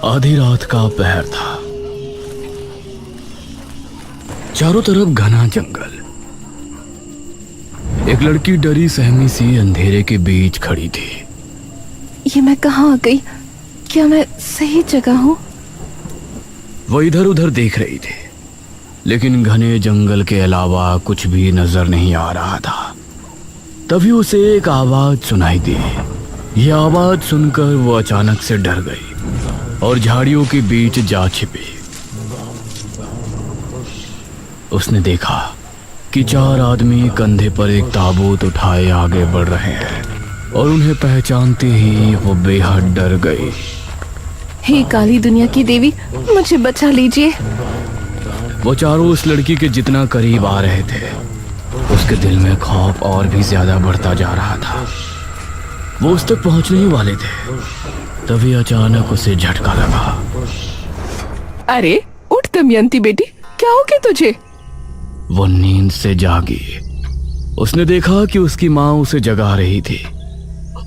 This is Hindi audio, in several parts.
आधी रात का पहर था। चारों तरफ घना जंगल। एक लड़की डरी सहमी सी अंधेरे के बीच खड़ी थी। ये मैं कहाँ आ गई? क्या मैं सही जगह हूँ? वो इधर उधर देख रही थी, लेकिन घने जंगल के अलावा कुछ भी नजर नहीं आ रहा था। तभी उसे एक आवाज सुनाई दी। यह आवाज सुनकर वो अचानक से डर गई और झाड़ियों के बीच जा छिपी। उसने देखा कि 4 आदमी कंधे पर एक ताबूत उठाए आगे बढ़ रहे हैं और उन्हें पहचानते ही वो बेहद डर गई। हे काली दुनिया की देवी, मुझे बचा लीजिए। वो चारों उस लड़की के जितना करीब आ रहे थे, उसके दिल में खौफ और भी ज्यादा बढ़ता जा रहा था। वो उस तक पहुंचने ही वाले थे, तभी अचानक उसे झटका लगा। अरे उठ दमयंती बेटी, क्या हो गया तुझे? वो नींद से जागी। उसने देखा कि उसकी माँ उसे जगा रही थी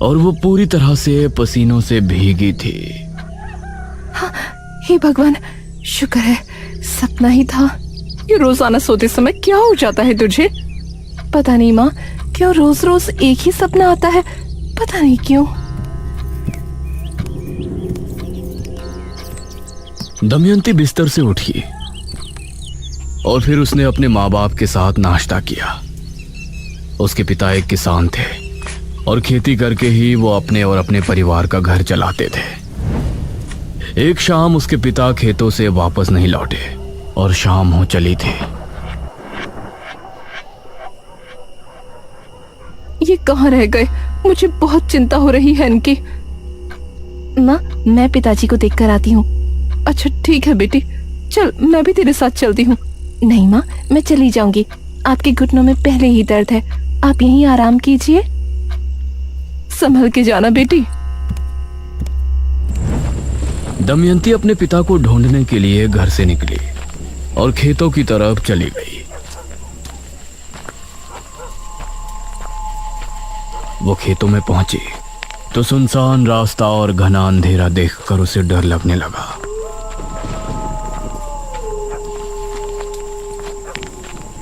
और वो पूरी तरह से पसीनों से भीगी थी। हाँ, हे भगवान, शुक्र है सपना ही था। ये रोजाना सोते समय क्या हो जाता है तुझे? पता नहीं माँ, क्यों रोज रोज एक ही सपना आता है, पता नहीं क्यों। दमयंती बिस्तर से उठी और फिर उसने अपने माँ बाप के साथ नाश्ता किया। उसके पिता एक किसान थे और खेती करके ही वो अपने और अपने परिवार का घर चलाते थे। एक शाम उसके पिता खेतों से वापस नहीं लौटे और शाम हो चली थी। ये कहाँ रह गए? मुझे बहुत चिंता हो रही है इनकी। माँ, मैं पिताजी को देखकर आती हूँ। अच्छा ठीक है बेटी, चल मैं भी तेरे साथ चलती हूँ। नहीं माँ, मैं चली जाऊंगी। आपके घुटनों में पहले ही दर्द है, आप यहीं आराम कीजिए। संभल के जाना बेटी। दमयंती अपने पिता को ढूंढने के लिए घर से निकली और खेतों की तरफ चली गई। वो खेतों में पहुंची तो सुनसान रास्ता और घना अंधेरा देखकर उसे डर लगने लगा।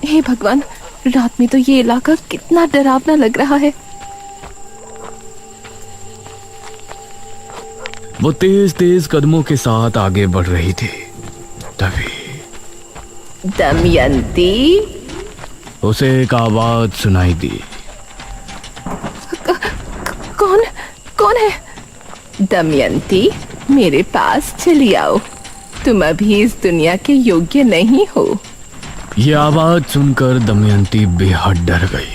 हे भगवान, रात में तो ये इलाका कितना डरावना लग रहा है। वो तेज तेज कदमों के साथ आगे बढ़ रही थी। तभी दमयंती, उसे एक आवाज सुनाई दी। कौन कौन है? दमयंती, मेरे पास चली आओ। तुम अभी इस दुनिया के योग्य नहीं हो। ये आवाज सुनकर दमयंती बेहद डर गई।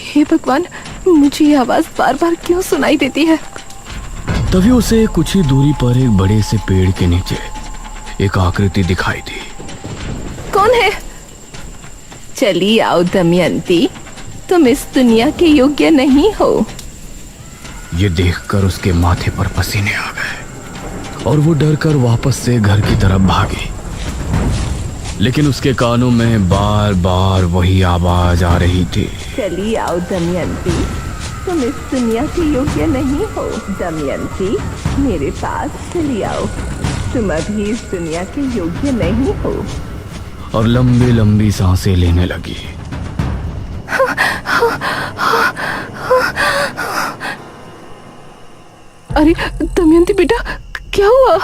हे भगवान, मुझे ये आवाज बार बार क्यों सुनाई देती है? तभी उसे कुछ ही दूरी पर एक बड़े से पेड़ के नीचे एक आकृति दिखाई दी। कौन है? चली आओ दमयंती, तुम इस दुनिया के योग्य नहीं हो। ये देखकर उसके माथे पर पसीने आ गए और वो डरकर वापस से घर की तरफ भागी। लेकिन उसके कानों में बार बार वही आवाज आ रही थी। चली आओ दमयंती, तुम इस दुनिया के योग्य नहीं हो। दमयंती, मेरे पास चली आओ। तुम अभी इस दुनिया के योग्य नहीं हो। और लंबी लंबी सांसें लेने लगी। अरे दमयंती बेटा, क्या हुआ?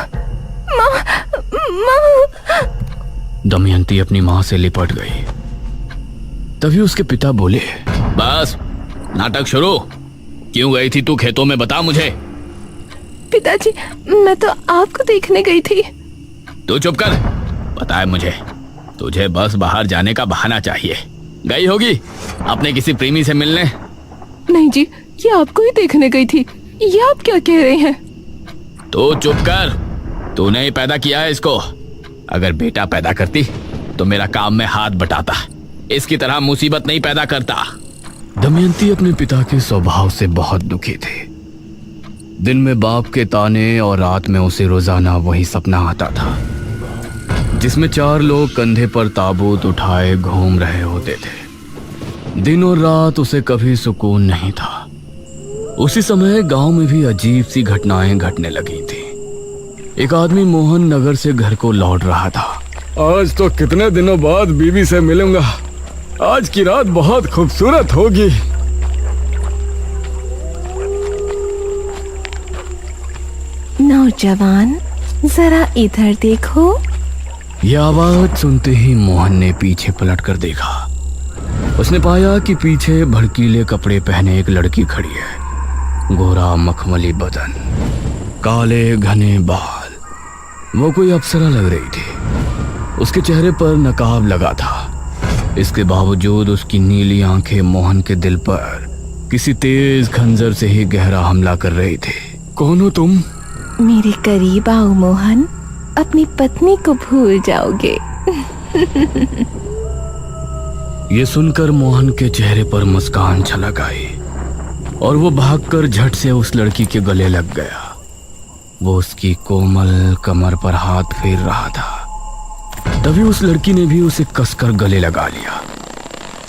माँ, माँ। दमयंती अपनी माँ से लिपट गई। तभी उसके पिता बोले, बस नाटक शुरू। क्यों गई थी तू खेतों में, बता मुझे। पिताजी, मैं तो आपको देखने गई थी। तू चुप कर। पता है मुझे, तुझे बस बाहर जाने का बहाना चाहिए। गई होगी अपने किसी प्रेमी से मिलने। नहीं जी, ये आपको ही देखने गई थी। ये आप क्या कह रहे हैं? तू चुप कर। तूने ही पैदा किया है इसको। अगर बेटा पैदा करती तो मेरा काम में हाथ बटाता। इसकी तरह मुसीबत नहीं पैदा करता। दमयंती अपने पिता के स्वभाव से बहुत दुखी थी। दिन में बाप के ताने और रात में उसे रोजाना वही सपना आता था, जिसमें 4 लोग कंधे पर ताबूत उठाए घूम रहे होते थे। दिन और रात उसे कभी सुकून नहीं था। उसी समय गांव में भी अजीब सी घटनाएं घटने लगी थी। एक आदमी मोहन नगर से घर को लौट रहा था। आज तो कितने दिनों बाद बीवी से मिलूंगा। आज की रात बहुत खूबसूरत होगी। नौजवान, जरा इधर देखो। यह आवाज सुनते ही मोहन ने पीछे पलट कर देखा। उसने पाया कि पीछे भड़कीले कपड़े पहने एक लड़की खड़ी है। गोरा मखमली बदन, काले घने बाल, वो कोई अप्सरा लग रही थी। उसके चेहरे पर नकाब लगा था। इसके बावजूद उसकी नीली आंखें मोहन के दिल पर किसी तेज खंजर से ही गहरा हमला कर रही थी। कौन हो तुम? मेरे करीब आओ मोहन, अपनी पत्नी को भूल जाओगे। ये सुनकर मोहन के चेहरे पर मुस्कान छलक आई और वो भागकर झट से उस लड़की के गले लग गया। वो उसकी कोमल कमर पर हाथ फेर रहा था। तभी उस लड़की ने भी उसे कसकर गले लगा लिया।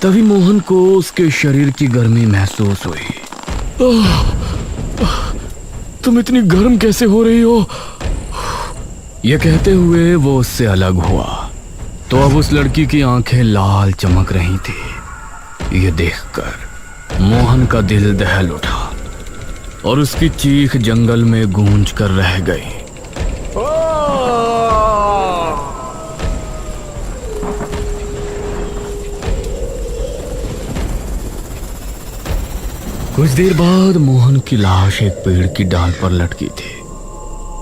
तभी मोहन को उसके शरीर की गर्मी महसूस हुई। तुम इतनी गर्म कैसे हो रही हो? यह कहते हुए वो उससे अलग हुआ तो अब उस लड़की की आंखें लाल चमक रही थी। ये देखकर मोहन का दिल दहल उठा और उसकी चीख जंगल में गूंज कर रह गई। कुछ देर बाद मोहन की लाश एक पेड़ की डाल पर लटकी थी।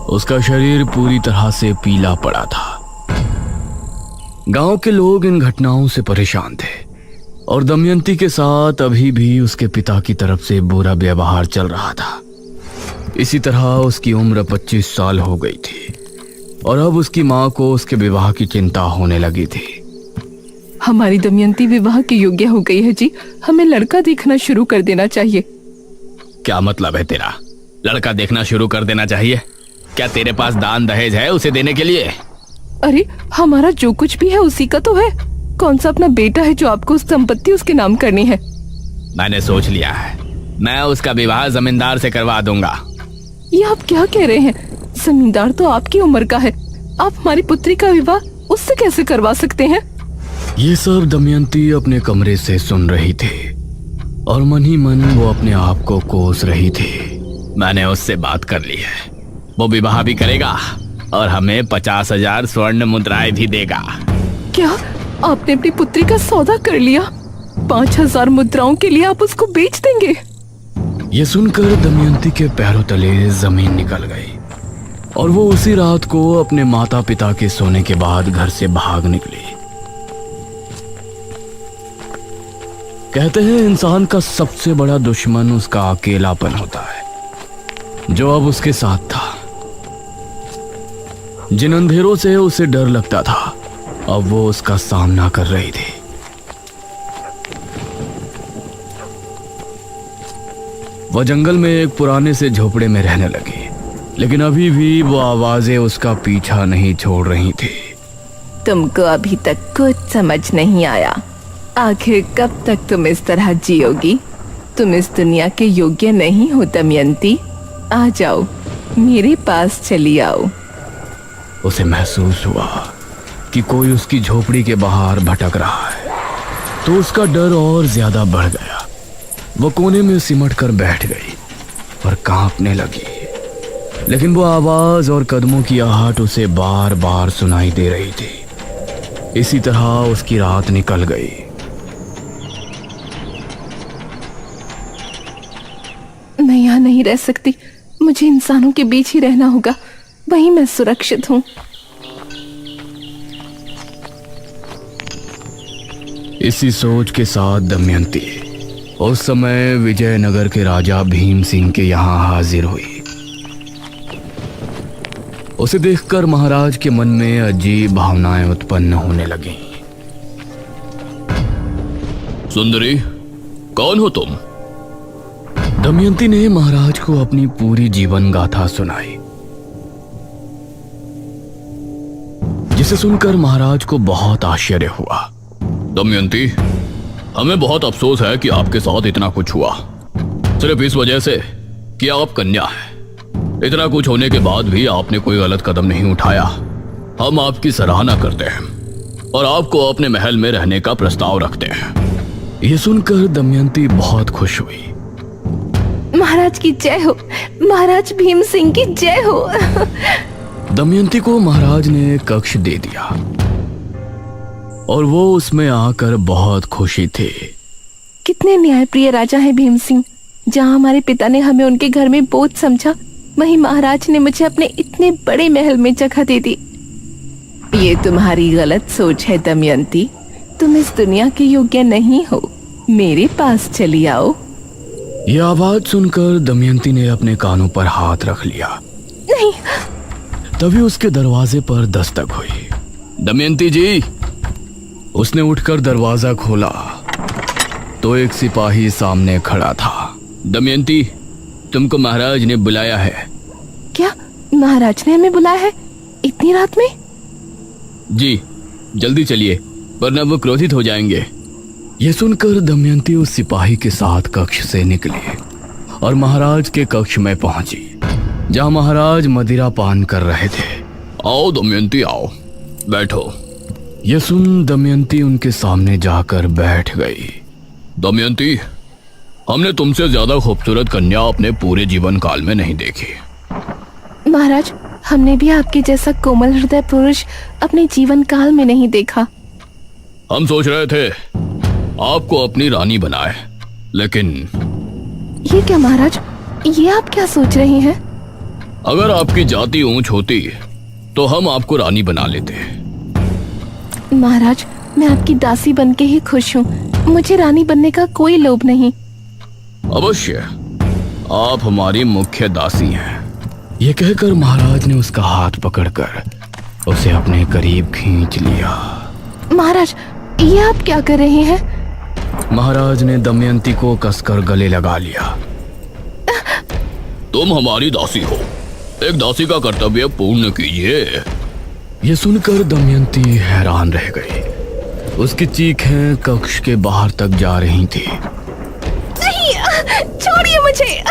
उसका शरीर पूरी तरह से पीला पड़ा था। गांव के लोग इन घटनाओं से परेशान थे और दमयंती के साथ अभी भी उसके पिता की तरफ से बुरा व्यवहार चल रहा था। इसी तरह उसकी उम्र 25 साल हो गई थी और अब उसकी मां को उसके विवाह की चिंता होने लगी थी। हमारी दमयंती विवाह के योग्य हो गई है जी। हमें लड़का देखना शुरू कर देना चाहिए। क्या मतलब है तेरा? लड़का देखना शुरू कर देना चाहिए? क्या तेरे पास दान दहेज है उसे देने के लिए? अरे हमारा जो कुछ भी है उसी का तो है। कौन सा अपना बेटा है जो आपको संपत्ति उसके नाम करनी है? मैंने सोच लिया है, मैं उसका विवाह जमींदार से करवा दूंगा। ये आप क्या कह रहे हैं? जमींदार तो आपकी उम्र का है। आप हमारी पुत्री का विवाह उससे कैसे करवा सकते हैं? ये सब दमयंती अपने कमरे से सुन रही थी और मन ही मन वो अपने आप को कोस रही थी। मैंने उससे बात कर ली है, वो विवाह भी करेगा और हमें 50,000 स्वर्ण मुद्राएं भी देगा। क्या आपने अपनी पुत्री का सौदा कर लिया? 5,000 मुद्राओं के लिए आप उसको बेच देंगे? ये सुनकर दमयंती के पैरों तले जमीन निकल गई और वो उसी रात को अपने माता पिता के सोने के बाद घर से भाग निकली। कहते हैं इंसान का सबसे बड़ा दुश्मन उसका अकेलापन होता है जो अब उसके साथ था। जिन अंधेरों से उसे डर लगता था अब वो उसका सामना कर रही थी। वह जंगल में एक पुराने से झोपड़े में रहने लगी, लेकिन अभी भी वो आवाजें उसका पीछा नहीं छोड़ रही थी। तुमको अभी तक कुछ समझ नहीं आया। आखिर कब तक तुम इस तरह जियोगी? तुम इस दुनिया के योग्य नहीं हो दमयंती। आ जाओ, मेरे पास चली आओ। उसे महसूस हुआ कि कोई उसकी झोपड़ी के बाहर भटक रहा है, तो उसका डर और ज्यादा बढ़ गया। वो कोने में सिमट कर बैठ गई और कांपने लगी, लेकिन वो आवाज और कदमों की आहट उसे बार बार सुनाई दे रही थी। इसी तरह उसकी रात निकल गई। मैं यहाँ नहीं रह सकती। मुझे इंसानों के बीच ही रहना होगा, वहीं मैं सुरक्षित हूँ। इसी सोच के साथ दमयंती उस समय विजयनगर के राजा भीम सिंह के यहाँ हाजिर हुई। उसे देखकर महाराज के मन में अजीब भावनाएं उत्पन्न होने लगीं। सुंदरी, कौन हो तुम? दमयंती ने महाराज को अपनी पूरी जीवन गाथा सुनाई, जिसे सुनकर महाराज को बहुत आश्चर्य हुआ। दमयंती, हमें बहुत अफसोस है कि आपके साथ इतना कुछ हुआ, सिर्फ इस वजह से कि आप कन्या हैं। इतना कुछ होने के बाद भी आपने कोई गलत कदम नहीं उठाया। हम आपकी सराहना करते हैं और आपको अपने महल में रहने का प्रस्ताव रखते हैं। ये सुनकर दमयंती बहुत खुश हुई। महाराज की जय हो, महाराज भीम सिंह की जय हो। दमयंती को महाराज ने कक्ष दे दिया और वो उसमें आकर बहुत खुशी थी। कितने न्यायप्रिय राजा है भीम सिंह। जहाँ हमारे पिता ने हमें उनके घर में बोझ समझा, वहीं महाराज ने मुझे अपने इतने बड़े महल में जगह दे दी। ये तुम्हारी गलत सोच है दमयंती। तुम इस दुनिया के योग्य नहीं हो। मेरे पास चली आओ। ये आवाज सुनकर दमयंती ने अपने कानों पर हाथ रख लिया। नहीं। तभी उसके दरवाजे पर दस्तक हुई। दमयंती जी। उसने उठकर दरवाजा खोला तो एक सिपाही सामने खड़ा था। दमयंती, तुमको महाराज ने बुलाया है। क्या महाराज ने हमें बुलाया है इतनी रात में? जी, जल्दी चलिए वरना वो क्रोधित हो जाएंगे। ये सुनकर दमयंती उस सिपाही के साथ कक्ष से निकली और महाराज के कक्ष में पहुंची, जहां महाराज मदिरा पान कर रहे थे। आओ दमयंती, आओ, बैठो। ये सुन दमयंती उनके सामने जाकर बैठ गई। दमयंती, हमने तुमसे ज्यादा खूबसूरत कन्या अपने पूरे जीवन काल में नहीं देखी। महाराज, हमने भी आपके जैसा कोमल हृदय पुरुष अपने जीवन काल में नहीं देखा। हम सोच रहे थे आपको अपनी रानी बनाए, लेकिन ये क्या महाराज, ये आप क्या सोच रही हैं? अगर आपकी जाति ऊंच होती तो हम आपको रानी बना लेते। महाराज, मैं आपकी दासी बनके ही खुश हूँ। मुझे रानी बनने का कोई लोभ नहीं। अवश्य, आप हमारी मुख्य दासी हैं। ये कहकर महाराज ने उसका हाथ पकड़कर उसे अपने करीब खींच लिया। महाराज, ये आप क्या कर रहे हैं? महाराज ने दमयंती को कसकर गले लगा लिया। तुम हमारी दासी हो, एक दासी का कर्तव्य पूर्ण कीजिए। ये सुनकर दमयंती हैरान रह गई। उसकी चीखें कक्ष के बाहर तक जा रही थी। नहीं, छोड़िए मुझे,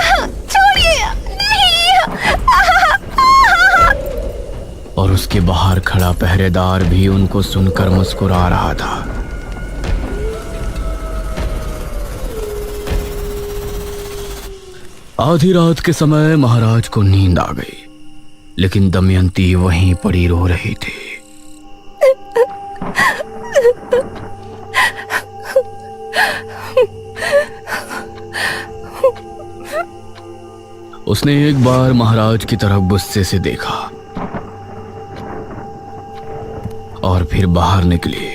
छोड़िए, नहीं। और उसके बाहर खड़ा पहरेदार भी उनको सुनकर मुस्कुरा रहा था। आधी रात के समय महाराज को नींद आ गई, लेकिन दमयंती वहीं पड़ी रो रही थी। उसने एक बार महाराज की तरफ गुस्से से देखा और फिर बाहर निकली।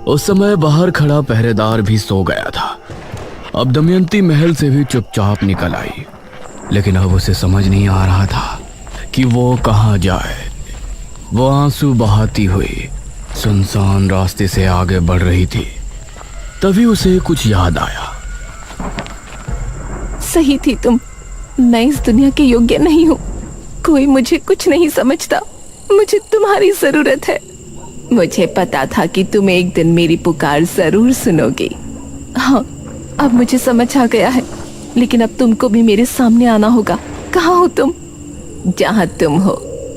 उस समय बाहर खड़ा पहरेदार भी सो गया था। अब दमयंती महल से भी चुपचाप निकल आई, लेकिन अब उसे समझ नहीं आ रहा था कि वो कहाँ जाए। वो आंसू बहाती हुई सुनसान रास्ते से आगे बढ़ रही थी। तभी उसे कुछ याद आया। सही थी तुम। मैं इस दुनिया के योग्य नहीं हूँ। कोई मुझे कुछ नहीं समझता। मुझे तुम्हारी जरूरत है। मुझे पता था कि तुम एक दिन मेरी पुकार जरूर सुनोगी। हाँ, अब मुझे समझ आ गया है। लेकिन अब तुमको भी मेरे सामने आना होगा। कहाँ हो तुम? जहाँ तुम हो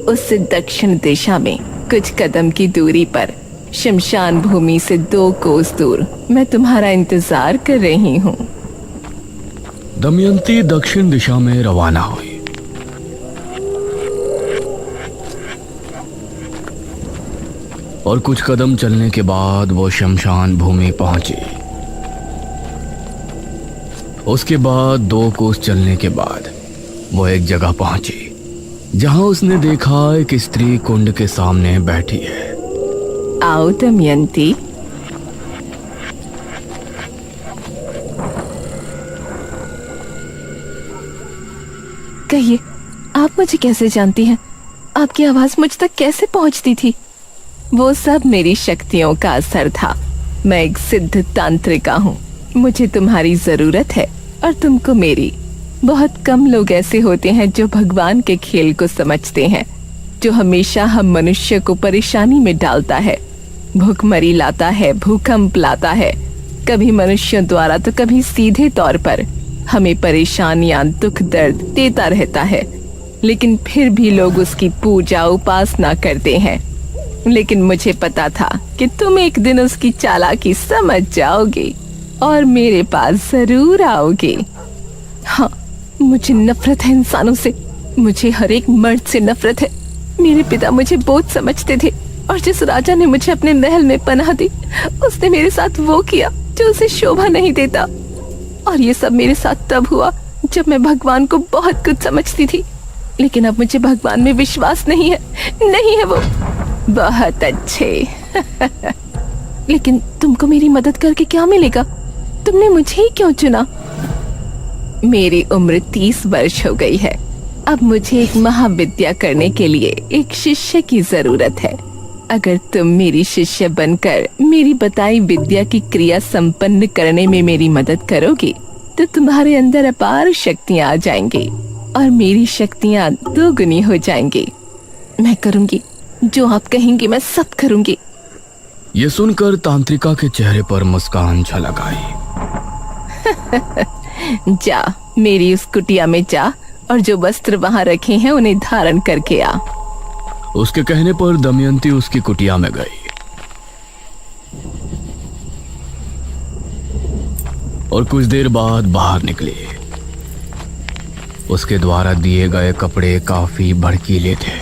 उससे दक्षिण दिशा में कुछ कदम की दूरी पर, शमशान भूमि से 2 कोस दूर, मैं तुम्हारा इंतजार कर रही हूँ। दमयंती दक्षिण दिशा में रवाना हुई। और कुछ कदम चलने के बाद वो शमशान भूमि पहुंची। उसके बाद 2 कोस चलने के बाद वो एक जगह पहुंची जहां उसने देखा एक स्त्री कुंड के सामने बैठी है। आओ दमयंती। कहिए, आप मुझे कैसे जानती हैं? आपकी आवाज मुझ तक कैसे पहुंचती थी? वो सब मेरी शक्तियों का असर था। मैं एक सिद्ध तांत्रिका हूँ। मुझे तुम्हारी जरूरत है और तुमको मेरी। बहुत कम लोग ऐसे होते हैं जो भगवान के खेल को समझते हैं, जो हमेशा हम मनुष्य को परेशानी में डालता है, भूखमरी लाता है, भूकंप लाता है, कभी मनुष्यों द्वारा तो कभी सीधे तौर पर हमें परेशानियां, दुख दर्द देता रहता है। लेकिन फिर भी लोग उसकी पूजा उपासना करते हैं। लेकिन मुझे पता था कि तुम एक दिन उसकी चालाकी समझ जाओगे और मेरे पास जरूर आओगे। हाँ, मुझे नफरत है इंसानों से। मुझे हर एक मर्द से नफरत है। मेरे पिता मुझे बोझ समझते थे और जिस राजा ने मुझे अपने महल में पनाह दी, उसने मेरे साथ वो किया जो उसे शोभा नहीं देता। और ये सब मेरे साथ तब हुआ जब मैं भगवान को बहुत कुछ समझती थी। लेकिन अब मुझे भगवान में विश्वास नहीं है। नहीं है वो। बहुत अच्छे। लेकिन तुमको मेरी मदद करके क्या मिलेगा? तुमने मुझे ही क्यों चुना? मेरी उम्र 30 वर्ष हो गई है। अब मुझे एक महाविद्या करने के लिए एक शिष्य की जरूरत है। अगर तुम मेरी शिष्य बनकर मेरी बताई विद्या की क्रिया संपन्न करने में मेरी मदद करोगे तो तुम्हारे अंदर अपार शक्तियां आ जाएंगी और मेरी शक्तियां दोगुनी हो जाएंगी। मैं करूंगी जो आप कहेंगे, मैं सब करूंगी। ये सुनकर तांत्रिका के चेहरे पर मुस्कान झलक आई। जा, मेरी उस कुटिया में जा और जो वस्त्र वहां रखे हैं उन्हें धारण करके आ। उसके कहने पर दमयंती उसकी कुटिया में गई और कुछ देर बाद बाहर निकली। उसके द्वारा दिए गए कपड़े काफी भड़कीले थे।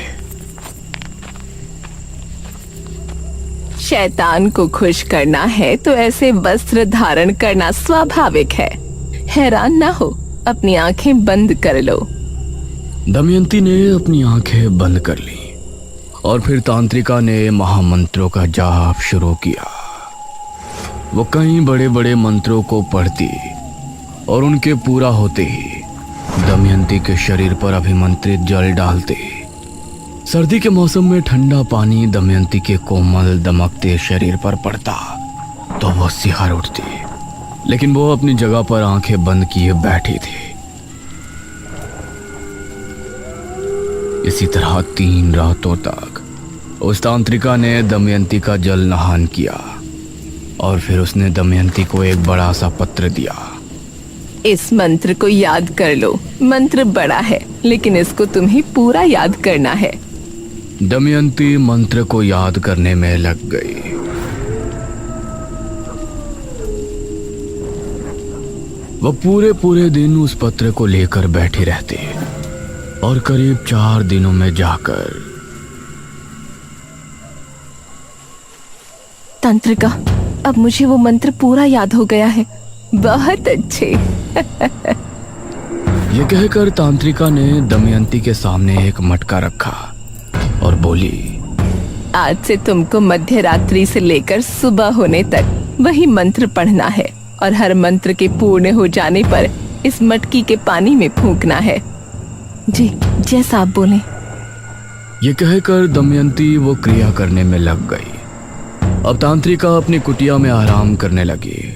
शैतान को खुश करना है तो ऐसे वस्त्र धारण करना स्वाभाविक है। हैरान ना हो, अपनी आंखें बंद कर लो। दमयंती ने अपनी आंखें बंद कर ली और फिर तांत्रिका ने महामंत्रों का जाप शुरू किया। वो कई बड़े बड़े मंत्रों को पढ़ती और उनके पूरा होते ही दमयंती के शरीर पर अभिमंत्रित जल डालते। सर्दी के मौसम में ठंडा पानी दमयंती के कोमल दमकते शरीर पर पड़ता तो वो सिहर उठती, लेकिन वो अपनी जगह पर आंखें बंद किए बैठी थी। इसी तरह 3 रातों तक उस तांत्रिका ने दमयंती का जल नहान किया और फिर उसने दमयंती को एक बड़ा सा पत्र दिया। इस मंत्र को याद कर लो। मंत्र बड़ा है लेकिन इसको तुम्हें पूरा याद करना है। दमयंती मंत्र को याद करने में लग गई। वह पूरे दिन उस पत्र को लेकर बैठी रहती और करीब 4 दिनों में जाकर तांत्रिका, अब मुझे वो मंत्र पूरा याद हो गया है। बहुत अच्छे। ये कहकर तांत्रिका ने दमयंती के सामने एक मटका रखा और बोली, आज से तुमको मध्य रात्रि से लेकर सुबह होने तक वही मंत्र पढ़ना है और हर मंत्र के पूर्ण हो जाने पर इस मटकी के पानी में फूंकना है। जी, जैसा आप बोले। ये कहकर दमयंती वो क्रिया करने में लग गई। अब तांत्रिका अपनी कुटिया में आराम करने लगी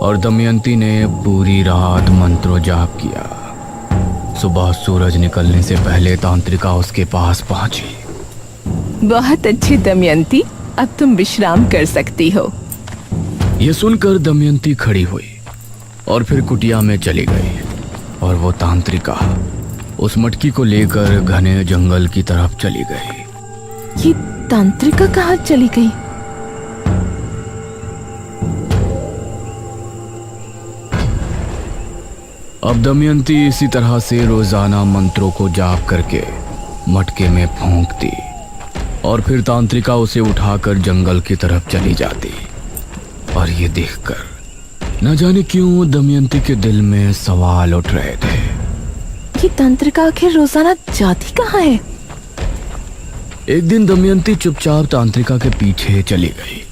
और दमयंती ने पूरी रात मंत्रो जाप किया। सुबह सूरज निकलने से पहले तांत्रिका उसके पास पहुंची। बहुत अच्छी दमयंती, अब तुम विश्राम कर सकती हो। ये सुनकर दमयंती खड़ी हुई और फिर कुटिया में चली गई और वो तांत्रिका उस मटकी को लेकर घने जंगल की तरफ चली गई। ये तांत्रिका कहाँ चली गई? अब दमयंती इसी तरह से रोजाना मंत्रों को जाप करके मटके में फूंकती और फिर तांत्रिका उसे उठाकर जंगल की तरफ चली जाती। और ये देखकर न जाने क्यों दमयंती के दिल में सवाल उठ रहे थे। ये तांत्रिका आखिर रोजाना जाती कहाँ है? एक दिन दमयंती चुपचाप तांत्रिका के पीछे चली गई।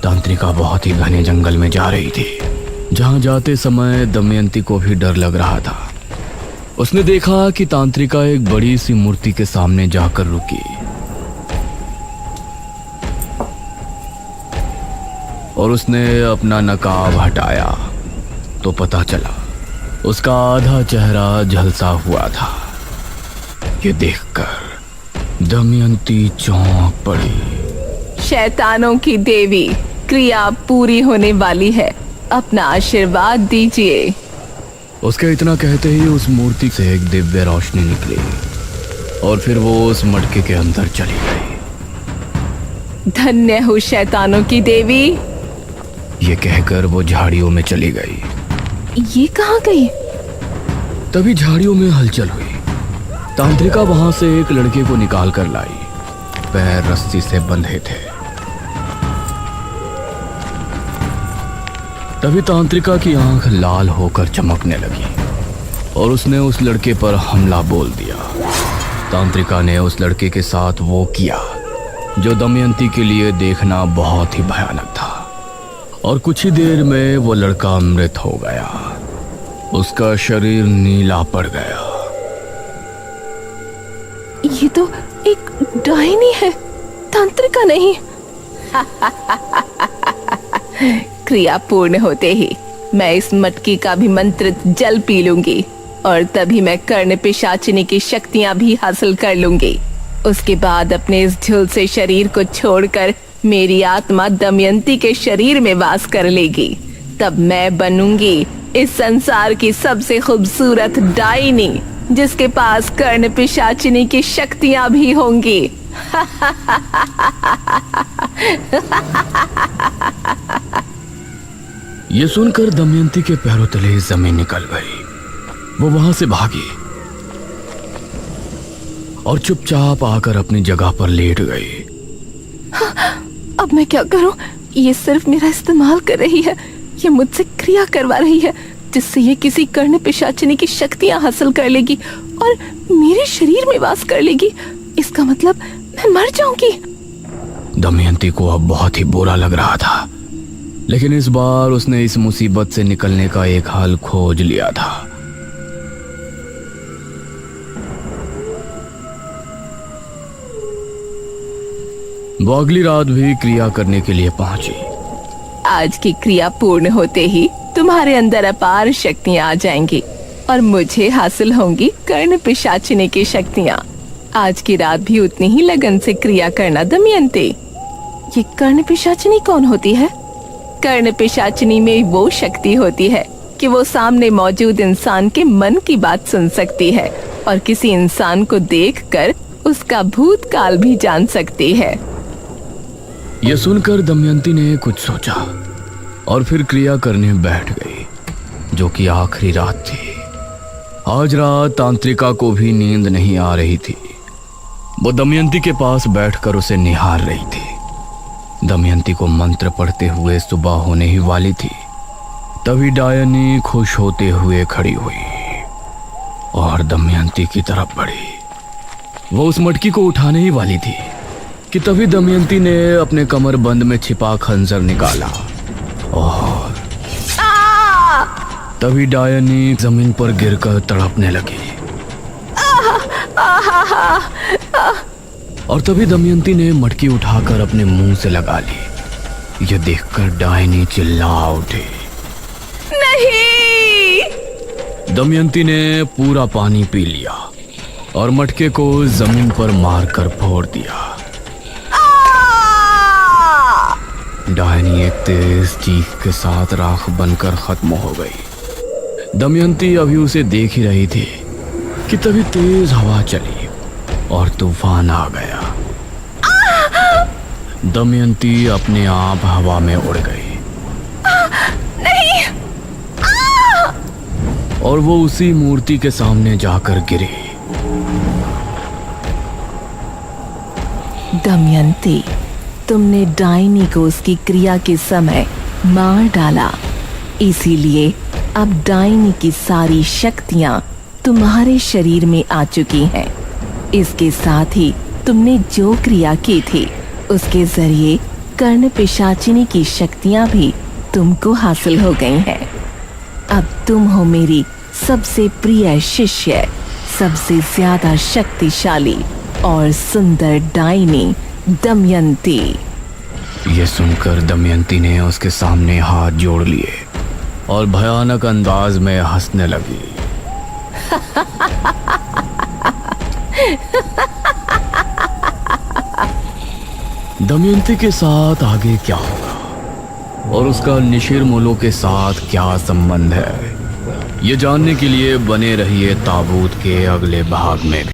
तांत्रिका बहुत ही घने जंगल में जा रही थी। जहां जाते समय दमयंती को भी डर लग रहा था। उसने देखा कि तांत्रिका एक बड़ी सी मूर्ति के सामने जाकर रुकी और उसने अपना नकाब हटाया तो पता चला उसका आधा चेहरा झलसा हुआ था। ये देखकर दमयंती चौंक पड़ी। शैतानों की देवी, क्रिया पूरी होने वाली है, अपना आशीर्वाद दीजिए। उसके इतना कहते ही उस मूर्ति से एक दिव्य रोशनी निकली और फिर वो उस मटके के अंदर चली गई। धन्य हो शैतानों की देवी। ये कहकर वो झाड़ियों में चली गई। ये कहाँ गई? तभी झाड़ियों में हलचल हुई। तांत्रिका वहां से एक लड़के को निकाल कर लाई। पैर रस्सी से बंधे थे। तभी तांत्रिका की आंख लाल होकर चमकने लगी और उसने उस लड़के पर हमला बोल दिया। तांत्रिका ने उस लड़के के साथ वो किया जो दमयंती के लिए देखना बहुत ही भयानक था और कुछ ही देर में वो लड़का मृत हो गया। उसका शरीर नीला पड़ गया। ये तो एक डायनी है, तांत्रिका नहीं। क्रिया पूर्ण होते ही मैं इस मटकी का भी मंत्रित जल पी लूंगी और तभी मैं कर्ण पिशाचिनी की शक्तियां भी हासिल कर लूंगी। उसके बाद अपने इस झुलसे शरीर को छोड़कर मेरी आत्मा दमयंती के शरीर में वास कर लेगी। तब मैं बनूंगी इस संसार की सबसे खूबसूरत डायनी जिसके पास कर्ण पिशाचिनी की शक्तियां भी होंगी। ये सुनकर दमयंती के पैरों तले जमीन निकल गई। वो वहां से भागी और चुपचाप आकर अपनी जगह पर लेट गई। अब मैं क्या करूं? ये सिर्फ मेरा इस्तेमाल कर रही है। ये मुझसे क्रिया करवा रही है जिससे ये किसी कर्ण पिशाचिनी की शक्तियां हासिल कर लेगी और मेरे शरीर में वास कर लेगी। इसका मतलब मैं मर जाऊंगी। दमयंती को अब बहुत ही बुरा लग रहा था, लेकिन इस बार उसने इस मुसीबत से निकलने का एक हल खोज लिया था। वो अगली रात भी क्रिया करने के लिए पहुंची। आज की क्रिया पूर्ण होते ही तुम्हारे अंदर अपार शक्तियां आ जाएंगी और मुझे हासिल होंगी कर्ण पिशाचिनी की शक्तियां। आज की रात भी उतनी ही लगन से क्रिया करना दमयंती। ये कर्ण पिशाचिनी कौन होती है? कर्ण पिशाचिनी में वो शक्ति होती है कि वो सामने मौजूद इंसान के मन की बात सुन सकती है और किसी इंसान को देखकर उसका भूतकाल भी जान सकती है। यह सुनकर दमयंती ने कुछ सोचा और फिर क्रिया करने बैठ गई, जो कि आखिरी रात थी। आज रात तांत्रिका को भी नींद नहीं आ रही थी। वो दमयंती के पास बैठकर उसे निहार रही थी। दमयंती को मंत्र पढ़ते हुए सुबह होने ही वाली थी। तभी डायनी खुश होते हुए खड़ी हुई और दमयंती की तरफ बढ़ी। वो उस मटकी को उठाने ही वाली थी कि तभी दमयंती ने अपने कमरबंद में छिपा खंजर निकाला और तभी डायनी जमीन पर गिरकर तड़पने लगी। और तभी दमयंती ने मटकी उठाकर अपने मुंह से लगा ली। यह देखकर डायनी चिल्ला उठी। नहीं! दमयंती ने पूरा पानी पी लिया और मटके को जमीन पर मारकर फोड़ दिया। डायनी एक तेज चीख के साथ राख बनकर खत्म हो गई। दमयंती अभी उसे देख ही रही थी कि तभी तेज हवा चली और तूफान आ गया। दमयंती अपने आप हवा में उड़ गई। नहीं! और वो उसी मूर्ति के सामने जाकर गिरी। दमयंती, तुमने डायनी को उसकी क्रिया के समय मार डाला, इसीलिए अब डायनी की सारी शक्तियां तुम्हारे शरीर में आ चुकी हैं। इसके साथ ही तुमने जो क्रिया की थी उसके जरिए कर्ण पिशाचिनी की शक्तियां भी तुमको हासिल हो गई हैं। अब तुम हो मेरी सबसे प्रिय शिष्य, सबसे ज्यादा शक्तिशाली और सुंदर डायनी दमयंती। ये सुनकर दमयंती ने उसके सामने हाथ जोड़ लिए और भयानक अंदाज में हंसने लगी। दमयंती के साथ आगे क्या होगा और उसका निशिर मोलो के साथ क्या संबंध है, ये जानने के लिए बने रहिए ताबूत के अगले भाग में भी।